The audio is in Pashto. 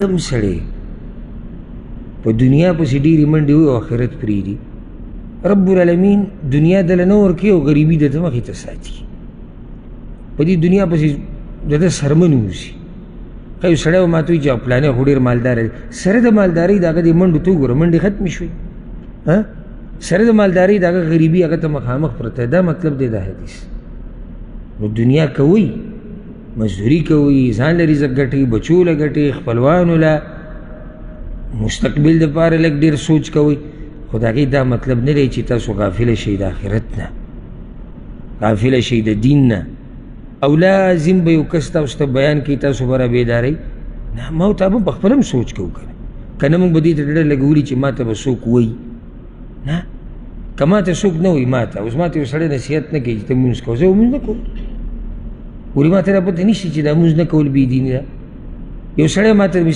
کم سړی په دنیا پسې ډېرې منډې وي او آخرت پرېږدي، رب العالمین دنیا دله نه ورکوي او غریبي د ده مخې ته ساتي. په دې دنیا پسې د ده سرمن اوسي. ښه یو سړی به ماته وایي چې فلانی خو ډېر مالداره دی، سره د مالدارۍ د هغه دې منډو ته وګوره، منډې ختمې شوې. سره د مالدارۍ د هغه غریبي هغه ته مخامخ پرته. دا مطلب دی د حدیث. نو دنیا کوئ، مزدوري کوئ، ځان له رزق ګټئ، بچو له ګټئ، خپلوانو له، مستقبل دپاره لږ ډېر سوچ کوئ، خو د هغې دا مطلب نه دی چې تاسو غافله شئ د آخرت نه، غافله شئ د دین نه. او لازم به یو کس تاسو ته بیان کوي، تاسو به را بیدارئ. نه، ما او تا به په خپله هم سوچ کوو که نه، که نه موږ به دې ته ډډه لګولي چې ما ته به څوک وایي. نه، که ما ته څوک نه وایي، ما ته اوس ما ته یو سړی نصیحت نه کوي چې ته لمونځ کوه، زه به لمونځ نه کوم. ولې ما ته دا پته نشته چې دا لمونځ نه کول بېدیني ده. یو سړی ما ته مثال